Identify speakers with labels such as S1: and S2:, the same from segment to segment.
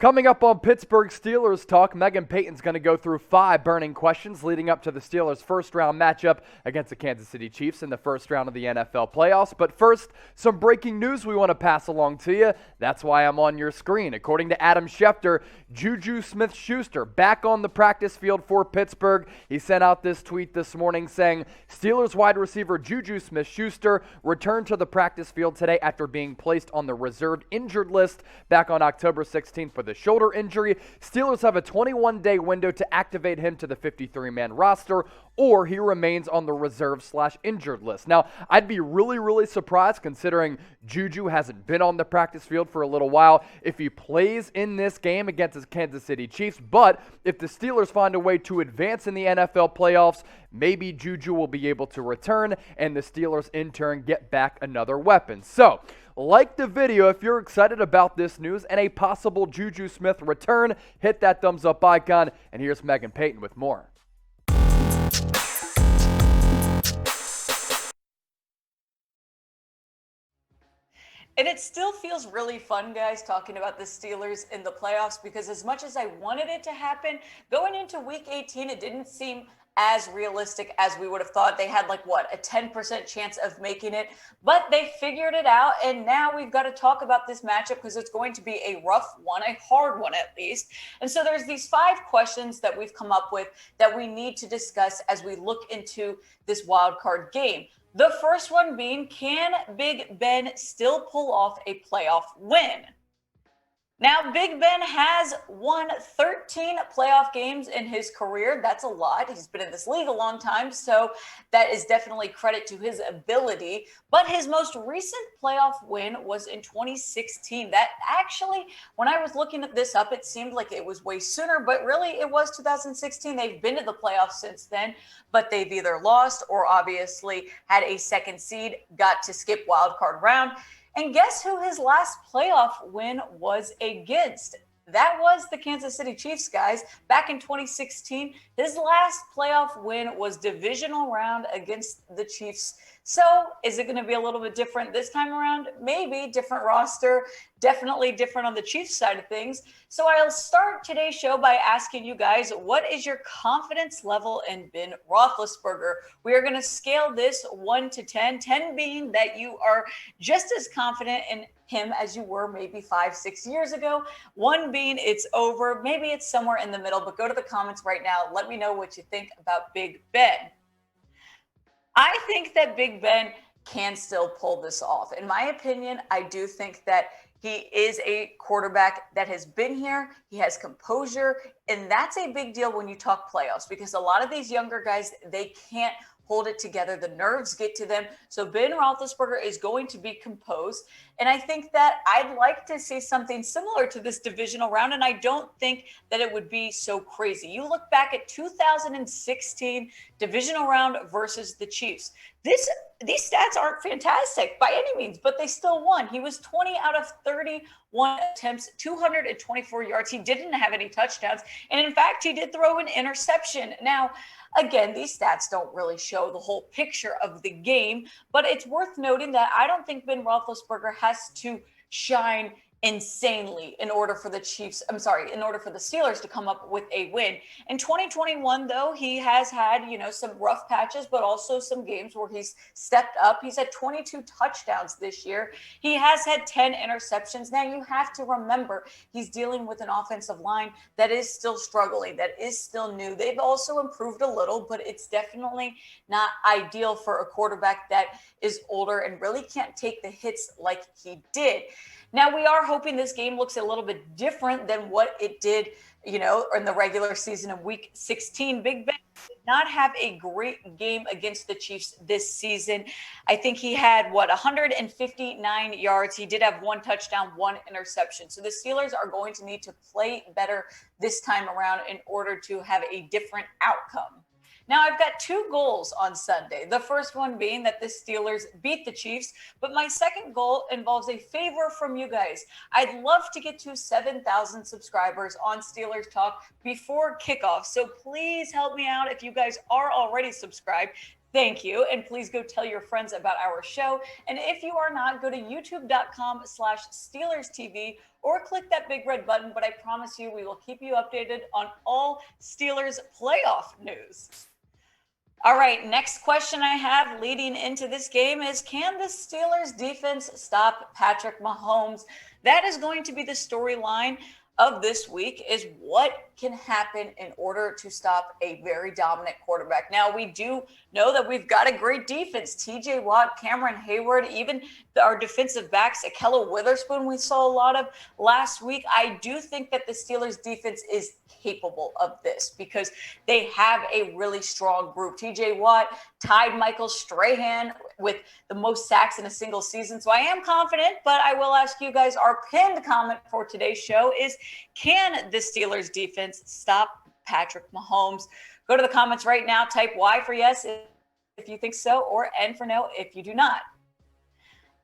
S1: Coming up on Pittsburgh Steelers Talk, Meghan Payton's going to go through 5 burning questions leading up to the Steelers' first-round matchup against the Kansas City Chiefs in the first round of the NFL playoffs. But first, some breaking news we want to pass along to you. That's why I'm on your screen. According to Adam Schefter, Juju Smith-Schuster back on the practice field for Pittsburgh. He sent out this tweet this morning saying, Steelers wide receiver Juju Smith-Schuster returned to the practice field today after being placed on the reserved injured list back on October 16th for the shoulder injury. Steelers have a 21-day window to activate him to the 53-man roster, or he remains on the reserve/injured list. Now, I'd be really surprised, considering Juju hasn't been on the practice field for a little while, if he plays in this game against the Kansas City Chiefs. But if the Steelers find a way to advance in the NFL playoffs, maybe Juju will be able to return, and the Steelers in turn get back another weapon. So, like the video if you're excited about this news and a possible Juju Smith return. Hit that thumbs up icon, and here's Meghan Payton with more.
S2: And it still feels really fun, guys, talking about the Steelers in the playoffs, because as much as I wanted it to happen, going into Week 18, it didn't seem as realistic as we would have thought. They had a 10% chance of making it, but they figured it out. And now we've got to talk about this matchup because it's going to be a rough one, a hard one at least. And so there's these 5 questions that we've come up with that we need to discuss as we look into this wild card game. The first one being, can Big Ben still pull off a playoff win? Now, Big Ben has won 13 playoff games in his career. That's a lot. He's been in this league a long time, so that is definitely credit to his ability. But his most recent playoff win was in 2016. That actually, when I was looking at this up, it seemed like it was way sooner, but really it was 2016. They've been to the playoffs since then, but they've either lost or obviously had a second seed, got to skip wild card round. And guess who his last playoff win was against? That was the Kansas City Chiefs, guys. Back in 2016, his last playoff win was divisional round against the Chiefs. So is it going to be a little bit different this time around? Maybe. Different roster, definitely different on the Chiefs side of things. So I'll start today's show by asking you guys, what is your confidence level in Ben Roethlisberger? We are going to scale this 1 to 10, 10 being that you are just as confident in him as you were maybe 5-6 years ago. 1 being it's over. Maybe it's somewhere in the middle, but go to the comments right now. Let me know what you think about Big Ben. I think that Big Ben can still pull this off. In my opinion, I do think that he is a quarterback that has been here. He has composure, and that's a big deal when you talk playoffs, because a lot of these younger guys, they can't hold it together. The nerves get to them. So Ben Roethlisberger is going to be composed. And I think that I'd like to see something similar to this divisional round. And I don't think that it would be so crazy. You look back at 2016 divisional round versus the Chiefs. These stats aren't fantastic by any means, but they still won. He was 20 out of 31 attempts, 224 yards. He didn't have any touchdowns. And in fact, he did throw an interception. Now, again, these stats don't really show the whole picture of the game, but it's worth noting that I don't think Ben Roethlisberger has to shine insanely in order for the Steelers to come up with a win. In 2021, though, he has had, some rough patches, but also some games where he's stepped up. He's had 22 touchdowns this year. He has had 10 interceptions. Now, you have to remember, he's dealing with an offensive line that is still struggling, that is still new. They've also improved a little, but it's definitely not ideal for a quarterback that is older and really can't take the hits like he did. Now, we are hoping this game looks a little bit different than what it did, in the regular season of Week 16. Big Ben did not have a great game against the Chiefs this season. I think he had, 159 yards. He did have 1 touchdown, 1 interception. So the Steelers are going to need to play better this time around in order to have a different outcome. Now, I've got 2 goals on Sunday. The first one being that the Steelers beat the Chiefs, but my second goal involves a favor from you guys. I'd love to get to 7,000 subscribers on Steelers Talk before kickoff, so please help me out if you guys are already subscribed. Thank you. And please go tell your friends about our show. And if you are not, go to youtube.com/SteelersTV or click that big red button. But I promise you, we will keep you updated on all Steelers playoff news. All right, next question I have leading into this game is, can the Steelers defense stop Patrick Mahomes? That is going to be the storyline of this week, is what can happen in order to stop a very dominant quarterback. Now, we do know that we've got a great defense. TJ Watt, Cameron Hayward, even our defensive backs, Ahkello Witherspoon, we saw a lot of last week. I do think that the Steelers defense is capable of this because they have a really strong group. TJ Watt tied Michael Strahan with the most sacks in a single season. So I am confident, but I will ask you guys, our pinned comment for today's show is, can the Steelers defense stop Patrick Mahomes? Go to the comments right now, type Y for yes if you think so, or N for no if you do not.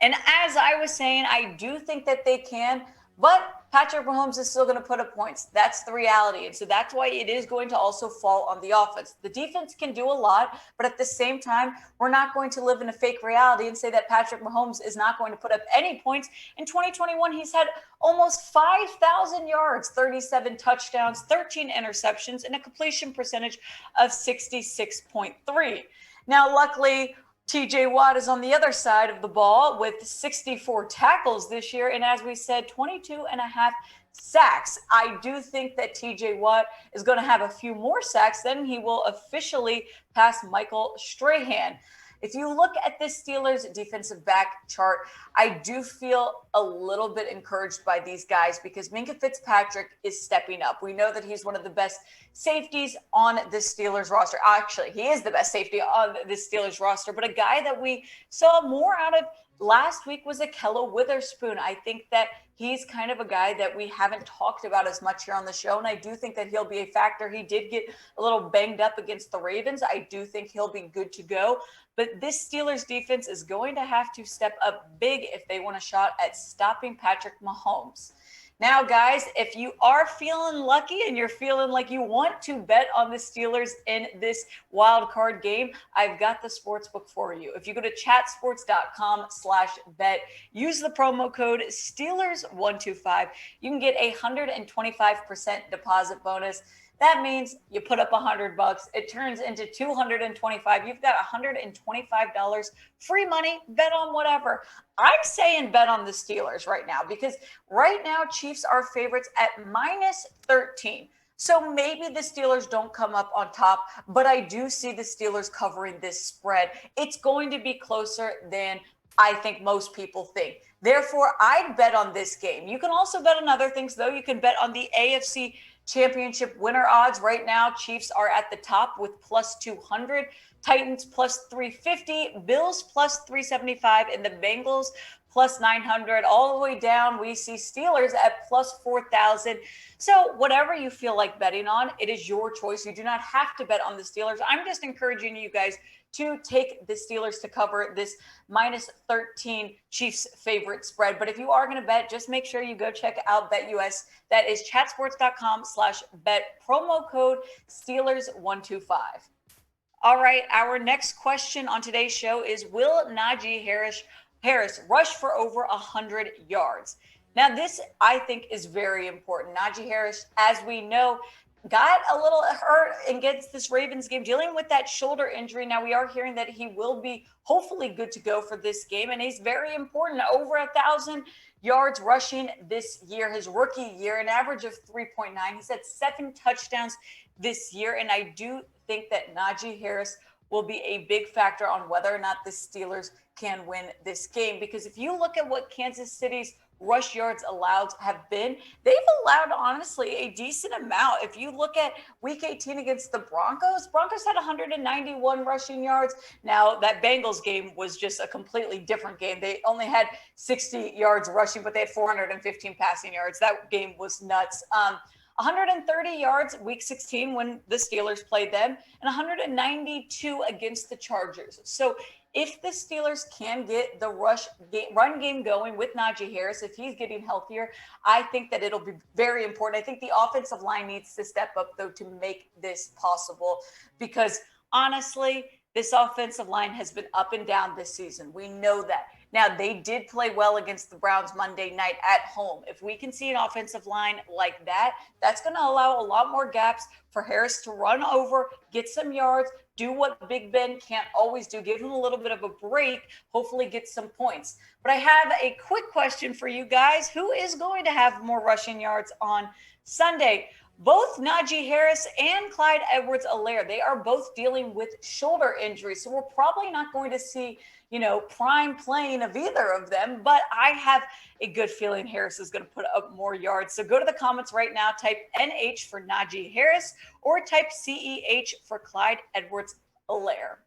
S2: And as I was saying, I do think that they can, but Patrick Mahomes is still going to put up points. That's the reality. And so that's why it is going to also fall on the offense. The defense can do a lot, but at the same time, we're not going to live in a fake reality and say that Patrick Mahomes is not going to put up any points. In 2021, he's had almost 5,000 yards, 37 touchdowns, 13 interceptions, and a completion percentage of 66.3. Now, luckily, TJ Watt is on the other side of the ball with 64 tackles this year. And as we said, 22 and a half sacks. I do think that TJ Watt is going to have a few more sacks. Then he will officially pass Michael Strahan. If you look at this Steelers defensive back chart, I do feel a little bit encouraged by these guys because Minkah Fitzpatrick is stepping up. We know that he's one of the best safeties on the Steelers roster. Actually, he is the best safety on the Steelers roster, but a guy that we saw more out of last week was Ahkello Witherspoon. I think that he's kind of a guy that we haven't talked about as much here on the show, and I do think that he'll be a factor. He did get a little banged up against the Ravens. I do think he'll be good to go, but this Steelers defense is going to have to step up big if they want a shot at stopping Patrick Mahomes. Now, guys, if you are feeling lucky and you're feeling like you want to bet on the Steelers in this wild card game, I've got the sportsbook for you. If you go to chatsports.com/bet, use the promo code Steelers125, you can get a 125% deposit bonus. That means you put up $100, it turns into $225. You've got $125 free money. Bet on whatever. I'm saying bet on the Steelers right now because right now Chiefs are favorites at -13. So maybe the Steelers don't come up on top, but I do see the Steelers covering this spread. It's going to be closer than I think most people think. Therefore, I'd bet on this game. You can also bet on other things, though. You can bet on the AFC Championship winner odds. Right now, Chiefs are at the top with +200, Titans +350, Bills +375, and the Bengals +900. All the way down, we see Steelers at +4,000. So whatever you feel like betting on, it is your choice. You do not have to bet on the Steelers. I'm just encouraging you guys to take the Steelers to cover this -13 Chiefs favorite spread. But if you are going to bet, just make sure you go check out BetUS. That is chatsports.com/bet, promo code Steelers125. All right, our next question on today's show is, will Najee Harris rush for over 100 yards? Now, this, I think, is very important. Najee Harris, as we know, got a little hurt against this Ravens game, dealing with that shoulder injury. Now, we are hearing that he will be hopefully good to go for this game, and he's very important. Over 1,000 yards rushing this year, his rookie year, an average of 3.9. He's had 7 touchdowns this year, and I do think that Najee Harris will be a big factor on whether or not the Steelers can win this game. Because if you look at what Kansas City's rush yards allowed have been, they've allowed, honestly, a decent amount. If you look at week 18 against the Broncos had 191 rushing yards. Now, that Bengals game was just a completely different game. They only had 60 yards rushing, but they had 415 passing yards. That game was nuts. 130 yards week 16 when the Steelers played them, and 192 against the Chargers. So if the Steelers can get the run game going with Najee Harris, if he's getting healthier, I think that it'll be very important. I think the offensive line needs to step up, though, to make this possible, because honestly, this offensive line has been up and down this season. We know that. Now, they did play well against the Browns Monday night at home. If we can see an offensive line like that, that's going to allow a lot more gaps for Harris to run over, get some yards, do what Big Ben can't always do, give him a little bit of a break, hopefully get some points. But I have a quick question for you guys. Who is going to have more rushing yards on Sunday? Both Najee Harris and Clyde Edwards-Helaire, they are both dealing with shoulder injuries. So we're probably not going to see, prime playing of either of them, but I have a good feeling Harris is going to put up more yards. So go to the comments right now, type NH for Najee Harris or type CEH for Clyde Edwards-Helaire.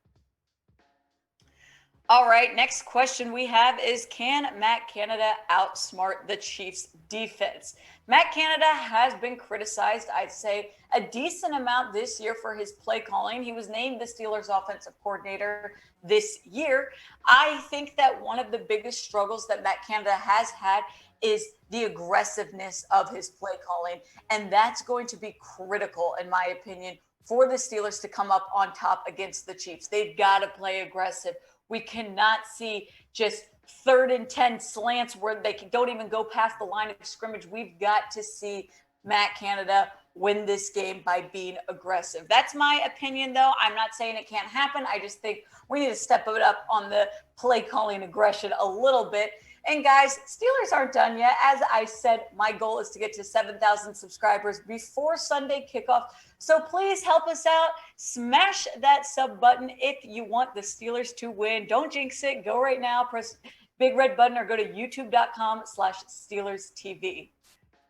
S2: All right, next question we have is, can Matt Canada outsmart the Chiefs defense? Matt Canada has been criticized, I'd say, a decent amount this year for his play calling. He was named the Steelers offensive coordinator this year. I think that one of the biggest struggles that Matt Canada has had is the aggressiveness of his play calling. And that's going to be critical, in my opinion, for the Steelers to come up on top against the Chiefs. They've got to play aggressive. We cannot see just 3rd and 10 slants where they don't even go past the line of scrimmage. We've got to see Matt Canada win this game by being aggressive. That's my opinion, though. I'm not saying it can't happen. I just think we need to step it up on the play calling aggression a little bit. And guys, Steelers aren't done yet. As I said, my goal is to get to 7,000 subscribers before Sunday kickoff. So please help us out. Smash that sub button if you want the Steelers to win. Don't jinx it. Go right now. Press big red button or go to youtube.com/SteelersTV.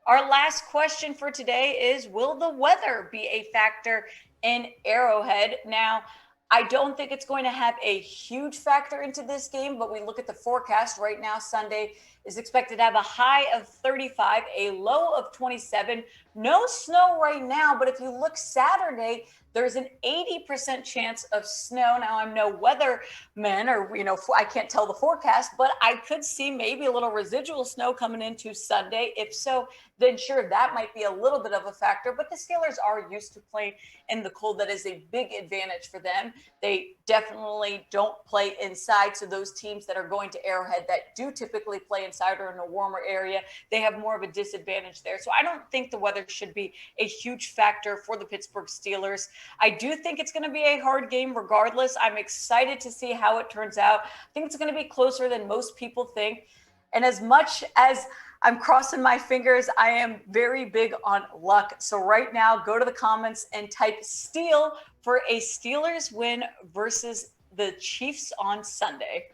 S2: Our last question for today is, will the weather be a factor in Arrowhead? Now, I don't think it's going to have a huge factor into this game, but we look at the forecast right now. Sunday is expected to have a high of 35, a low of 27. No snow right now, but if you look Saturday, there's an 80% chance of snow. Now, I'm no weatherman or, I can't tell the forecast, but I could see maybe a little residual snow coming into Sunday. If so, then sure, that might be a little bit of a factor, but the Steelers are used to playing in the cold. That is a big advantage for them. They definitely don't play inside. So those teams that are going to Arrowhead that do typically play inside or in a warmer area, they have more of a disadvantage there. So I don't think the weather should be a huge factor for the Pittsburgh Steelers. I do think it's going to be a hard game regardless. I'm excited to see how it turns out. I think it's going to be closer than most people think. And as much as I'm crossing my fingers, I am very big on luck. So right now, go to the comments and type Steel for a Steelers win versus the Chiefs on Sunday.